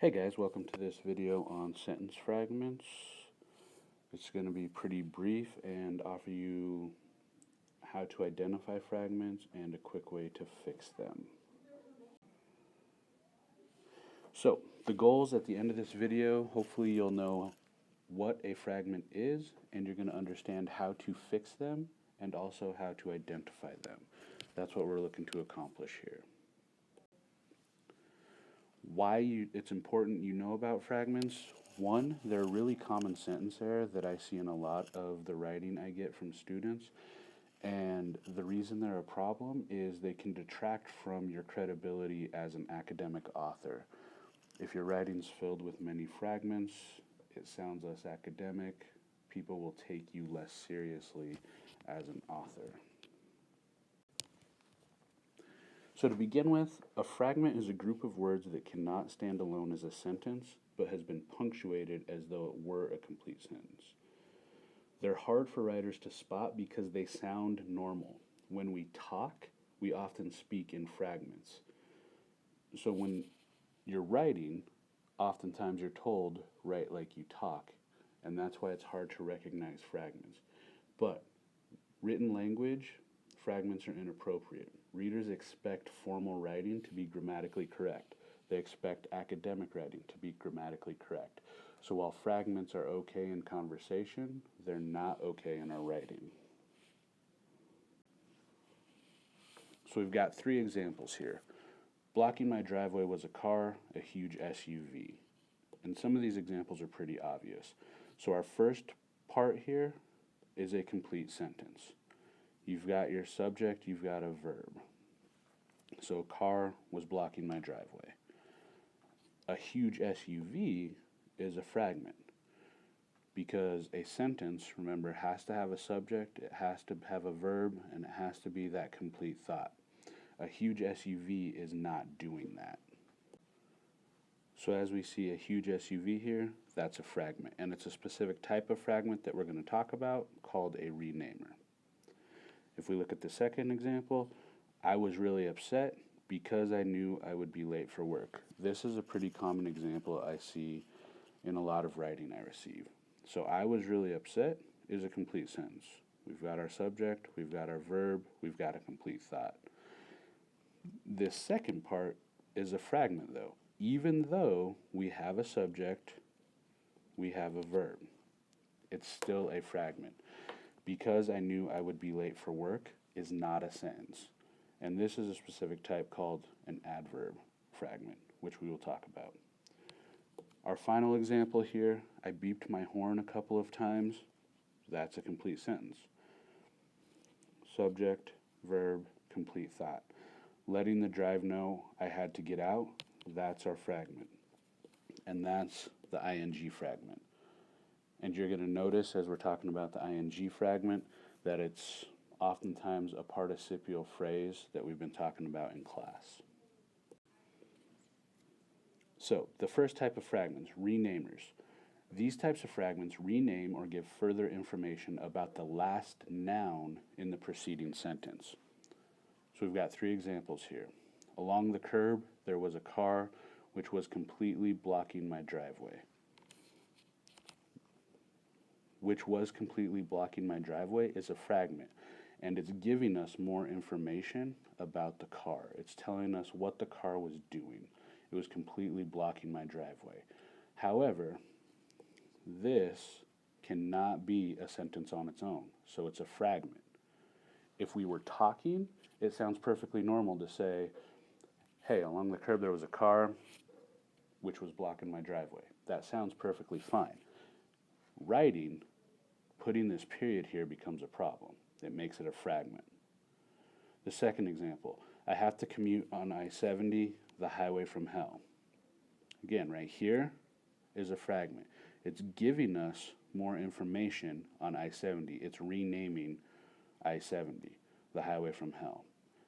Hey guys, welcome to this video on sentence fragments. It's going to be pretty brief and offer you how to identify fragments and a quick way to fix them. So, the goals at the end of this video, hopefully you'll know what a fragment is and you're going to understand how to fix them and also how to identify them. That's what we're looking to accomplish here. Why it's important you know about fragments. One, they're a really common sentence error that I see in a lot of the writing I get from students. And the reason they're a problem is they can detract from your credibility as an academic author. If your writing's filled with many fragments, it sounds less academic. People will take you less seriously as an author. So to begin with, a fragment is a group of words that cannot stand alone as a sentence, but has been punctuated as though it were a complete sentence. They're hard for writers to spot because they sound normal. When we talk, we often speak in fragments. So when you're writing, oftentimes you're told, write like you talk, and that's why it's hard to recognize fragments. But written language, fragments are inappropriate. Readers expect formal writing to be grammatically correct. They expect academic writing to be grammatically correct. So while fragments are okay in conversation, they're not okay in our writing. So we've got three examples here. Blocking my driveway was a car, a huge SUV. And some of these examples are pretty obvious. So our first part here is a complete sentence. You've got your subject, you've got a verb. So a car was blocking my driveway. A huge SUV is a fragment because a sentence, remember, has to have a subject, it has to have a verb, and it has to be that complete thought. A huge SUV is not doing that. So as we see a huge SUV here, that's a fragment, and it's a specific type of fragment that we're going to talk about called a renamer. If we look at the second example, I was really upset because I knew I would be late for work. This is a pretty common example I see in a lot of writing I receive. So I was really upset is a complete sentence. We've got our subject, we've got our verb, we've got a complete thought. This second part is a fragment though. Even though we have a subject, we have a verb. It's still a fragment. Because I knew I would be late for work is not a sentence. And this is a specific type called an adverb fragment, which we will talk about. Our final example here, I beeped my horn a couple of times. That's a complete sentence. Subject, verb, complete thought. Letting the drive know I had to get out, that's our fragment. And that's the ing fragment. And you're going to notice as we're talking about the ing fragment that it's oftentimes a participial phrase that we've been talking about in class. So the first type of fragments, renamers. These types of fragments rename or give further information about the last noun in the preceding sentence. So we've got three examples here. Along the curb, there was a car which was completely blocking my driveway. Which was completely blocking my driveway is a fragment, and it's giving us more information about the car. It's telling us what the car was doing. It was completely blocking my driveway. However, this cannot be a sentence on its own, so it's a fragment. If we were talking, it sounds perfectly normal to say, hey, along the curb there was a car which was blocking my driveway. That sounds perfectly fine. Writing, putting this period here becomes a problem. It makes it a fragment. The second example, I have to commute on I-70, the highway from hell. Again, right here is a fragment. It's giving us more information on I-70. It's renaming I-70, the highway from hell.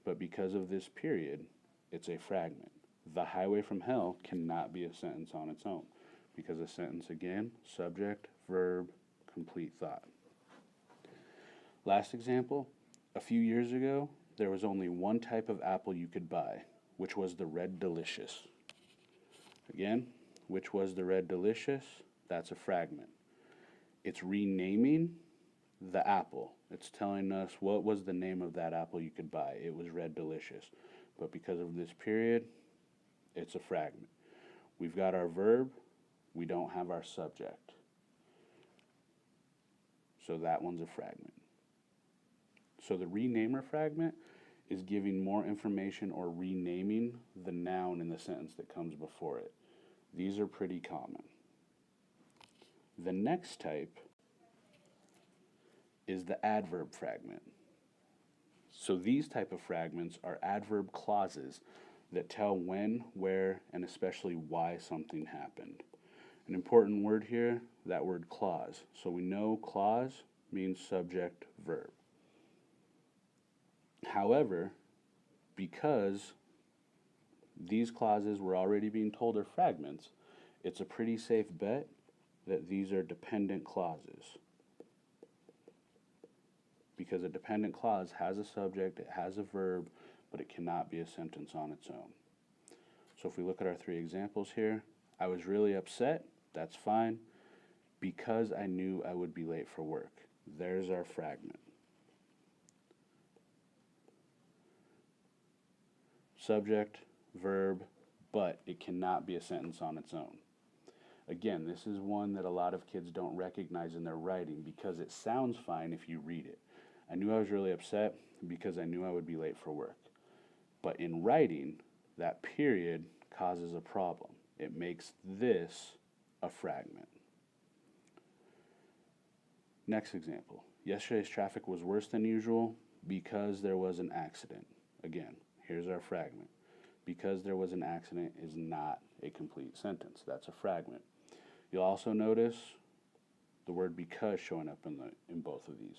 But because of this period, it's a fragment. The highway from hell cannot be a sentence on its own because a sentence, again, subject, verb, complete thought. Last example, a few years ago, there was only one type of apple you could buy, which was the Red Delicious. Again, which was the red delicious, that's a fragment. It's renaming the apple. It's telling us what was the name of that apple you could buy. It was red delicious. But because of this period, it's a fragment. We've got our verb. We don't have our subject. So that one's a fragment. So the renamer fragment is giving more information or renaming the noun in the sentence that comes before it. These are pretty common. The next type is the adverb fragment. So these type of fragments are adverb clauses that tell when, where, and especially why something happened. An important word here, that word clause. So we know clause means subject, verb. However, because these clauses were already being told are fragments, it's a pretty safe bet that these are dependent clauses. Because a dependent clause has a subject, it has a verb, but it cannot be a sentence on its own. So if we look at our three examples here, I was really upset, that's fine, because I knew I would be late for work. There's our fragment. Subject, verb, but it cannot be a sentence on its own. Again, this is one that a lot of kids don't recognize in their writing because it sounds fine if you read it. I knew I was really upset because I knew I would be late for work. But in writing, that period causes a problem. It makes this a fragment. Next example. Yesterday's traffic was worse than usual because there was an accident. Again, here's our fragment. Because there was an accident is not a complete sentence. That's a fragment. You'll also notice the word because showing up in both of these.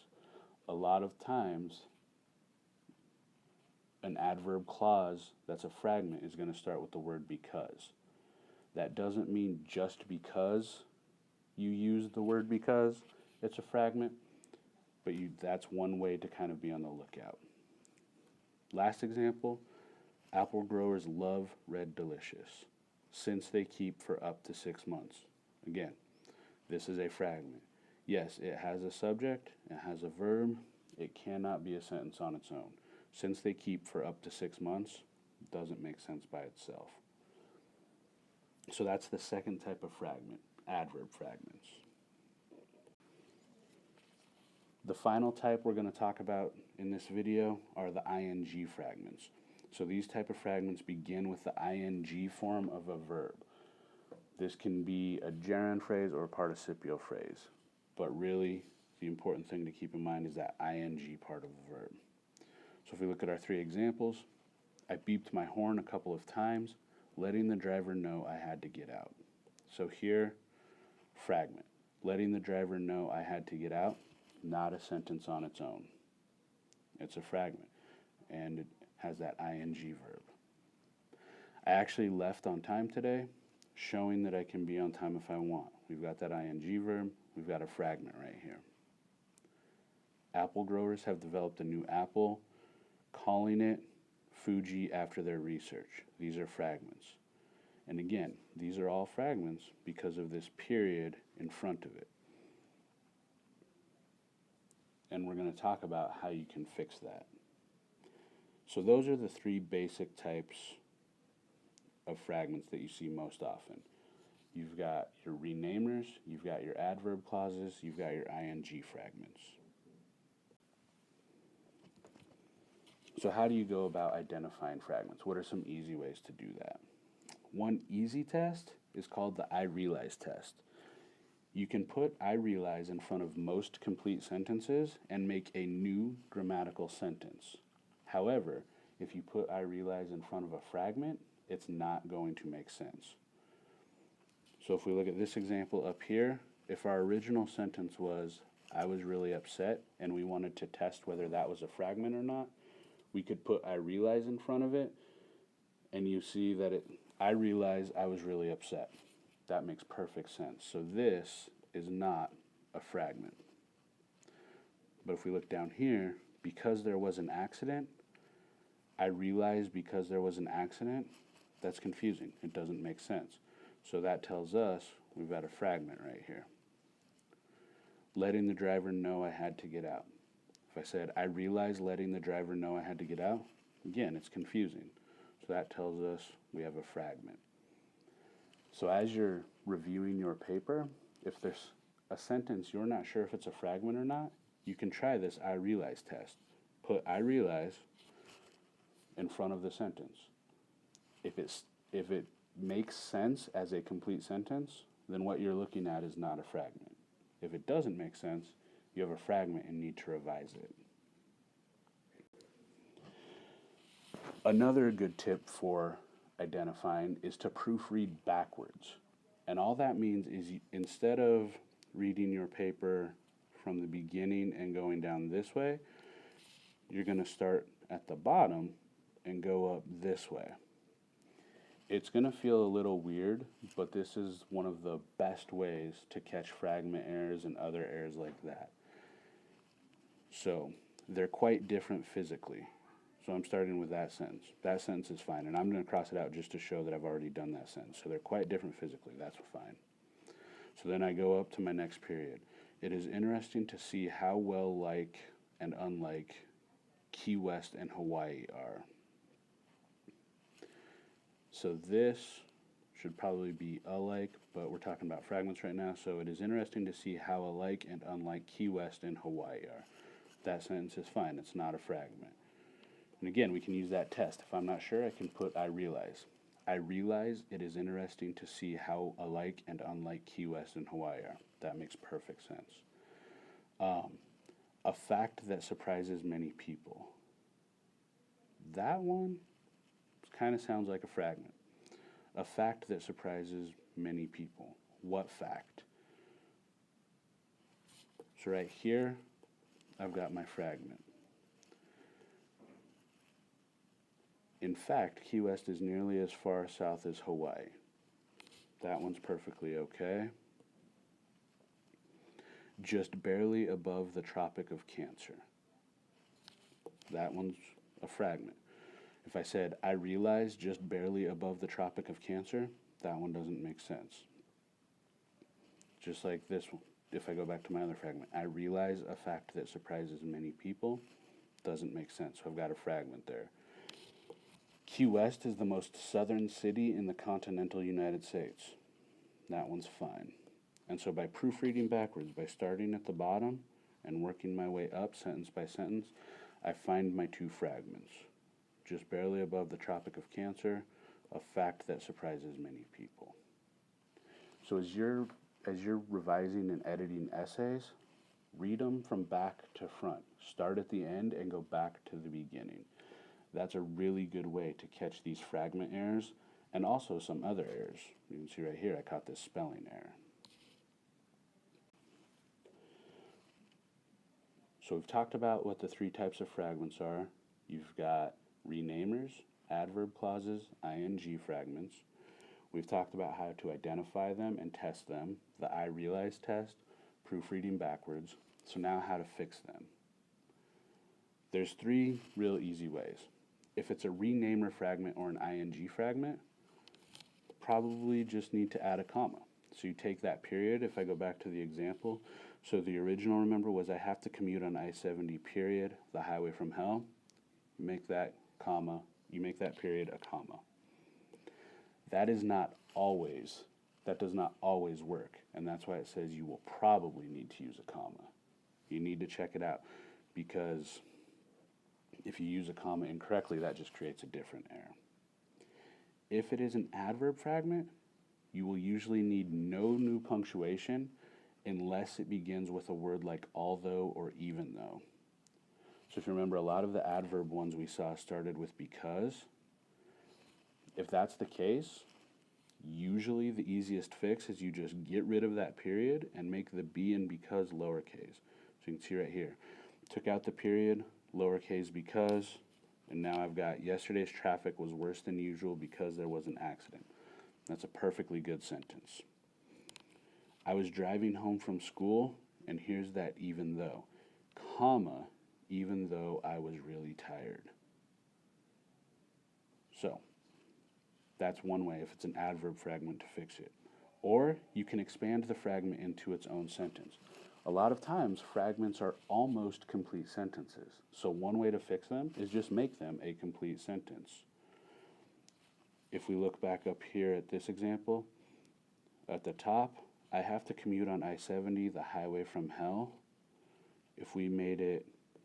A lot of times, an adverb clause that's a fragment is going to start with the word because. That doesn't mean just because you use the word because it's a fragment, but that's one way to kind of be on the lookout. Last example, apple growers love red delicious since they keep for up to 6 months. Again, this is a fragment. Yes, it has a subject, it has a verb, it cannot be a sentence on its own. Since they keep for up to 6 months, doesn't make sense by itself. So that's the second type of fragment, adverb fragments. The final type we're going to talk about in this video are the ing fragments. So these type of fragments begin with the ing form of a verb. This can be a gerund phrase or a participial phrase, but really the important thing to keep in mind is that ing part of the verb. So if we look at our three examples, I beeped my horn a couple of times, letting the driver know I had to get out. So here, fragment. Letting the driver know I had to get out, not a sentence on its own. It's a fragment, and it has that ing verb. I actually left on time today, showing that I can be on time if I want. We've got that ing verb, we've got a fragment right here. Apple growers have developed a new apple, calling it Fuji after their research. These are fragments. And again, these are all fragments because of this period in front of it. And we're going to talk about how you can fix that. So those are the three basic types of fragments that you see most often. You've got your renamers, you've got your adverb clauses, you've got your ing fragments. So how do you go about identifying fragments? What are some easy ways to do that? One easy test is called the I realize test. You can put I realize in front of most complete sentences and make a new grammatical sentence. However, if you put I realize in front of a fragment, it's not going to make sense. So if we look at this example up here, if our original sentence was I was really upset and we wanted to test whether that was a fragment or not, we could put I realize in front of it, and you see that I realize I was really upset. That makes perfect sense. So this is not a fragment. But if we look down here, because there was an accident, I realize because there was an accident, that's confusing. It doesn't make sense. So that tells us we've got a fragment right here. Letting the driver know I had to get out. If I said, I realized letting the driver know I had to get out, again, it's confusing. So that tells us we have a fragment. So as you're reviewing your paper, if there's a sentence you're not sure if it's a fragment or not, you can try this I realize test. Put I realize in front of the sentence. If it makes sense as a complete sentence, then what you're looking at is not a fragment. If it doesn't make sense, you have a fragment and need to revise it. Another good tip for identifying is to proofread backwards. And all that means is instead of reading your paper from the beginning and going down this way, you're going to start at the bottom and go up this way. It's going to feel a little weird, but this is one of the best ways to catch fragment errors and other errors like that. So they're quite different physically. So I'm starting with that sentence. That sentence is fine, and I'm going to cross it out just to show that I've already done that sentence. So they're quite different physically. That's fine. So then I go up to my next period. It is interesting to see how well like and unlike Key West and Hawaii are. So this should probably be alike, but we're talking about fragments right now. So it is interesting to see how alike and unlike Key West and Hawaii are. That sentence is fine. It's not a fragment. And again, we can use that test. If I'm not sure, I can put I realize. I realize it is interesting to see how alike and unlike Key West and Hawaii are. That makes perfect sense. A fact that surprises many people. That one kind of sounds like a fragment. A fact that surprises many people. What fact? So right here, I've got my fragment. In fact, Key West is nearly as far south as Hawaii. That one's perfectly okay. Just barely above the Tropic of Cancer. That one's a fragment. If I said, I realize just barely above the Tropic of Cancer, that one doesn't make sense. Just like this one. If I go back to my other fragment, I realize a fact that surprises many people, doesn't make sense. So I've got a fragment there. Key West is the most southern city in the continental United States. That one's fine. And so by proofreading backwards, by starting at the bottom and working my way up sentence by sentence, I find my two fragments. Just barely above the Tropic of Cancer, a fact that surprises many people. So as you're revising and editing essays, read them from back to front. Start at the end and go back to the beginning. That's a really good way to catch these fragment errors and also some other errors. You can see right here, I caught this spelling error. So we've talked about what the three types of fragments are. You've got renamers, adverb clauses, ing fragments. We've talked about how to identify them and test them, the I realize test, proofreading backwards. So now how to fix them. There's three real easy ways. If it's a renamer fragment or an ing fragment, probably just need to add a comma. So you take that period, if I go back to the example, so the original, remember, was I have to commute on I-70 period, the highway from hell. You make that comma, you make that period a comma. That does not always work, and that's why it says you will probably need to use a comma. You need to check it out, because if you use a comma incorrectly, that just creates a different error. If it is an adverb fragment, you will usually need no new punctuation unless it begins with a word like although or even though. So if you remember, a lot of the adverb ones we saw started with because. If that's the case, usually the easiest fix is you just get rid of that period and make the be and because lowercase. So you can see right here, took out the period, lowercase because, and now I've got yesterday's traffic was worse than usual because there was an accident. That's a perfectly good sentence. I was driving home from school, and here's that even though, comma, even though I was really tired. So, That's one way if it's an adverb fragment to fix it. Or you can expand the fragment into its own sentence. A lot of times, fragments are almost complete sentences. So one way to fix them is just make them a complete sentence. If we look back up here at this example, at the top, I have to commute on I-70, the highway from hell. If we made it,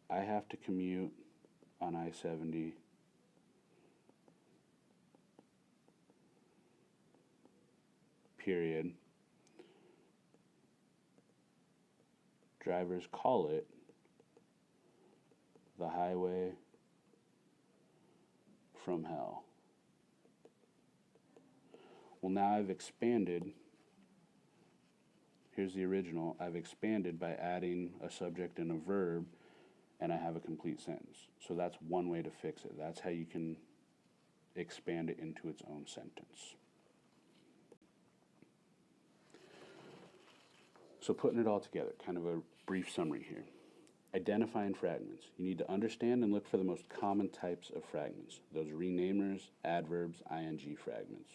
I have to commute on I-70 period. Drivers call it the highway from hell. Well, now I've expanded. Here's the original. I've expanded by adding a subject and a verb, and I have a complete sentence. So that's one way to fix it. That's how you can expand it into its own sentence. So putting it all together, kind of a brief summary here. Identifying fragments. You need to understand and look for the most common types of fragments. Those renamers, adverbs, ing fragments.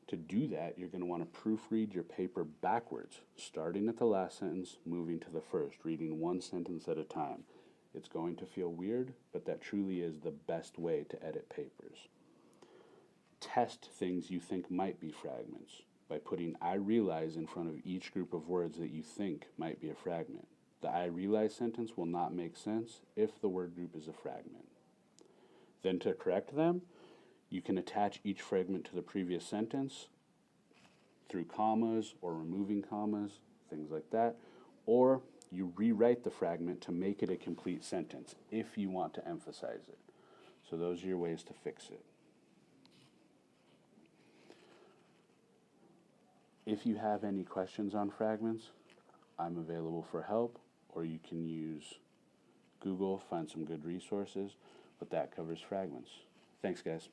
To do that, you're going to want to proofread your paper backwards, starting at the last sentence, moving to the first, reading one sentence at a time. It's going to feel weird, but that truly is the best way to edit papers. Test things you think might be fragments by putting I realize in front of each group of words that you think might be a fragment. The I realize sentence will not make sense if the word group is a fragment. Then to correct them, you can attach each fragment to the previous sentence through commas or removing commas, things like that, or you rewrite the fragment to make it a complete sentence if you want to emphasize it. So those are your ways to fix it. If you have any questions on fragments, I'm available for help, or you can use Google, find some good resources, but that covers fragments. Thanks, guys.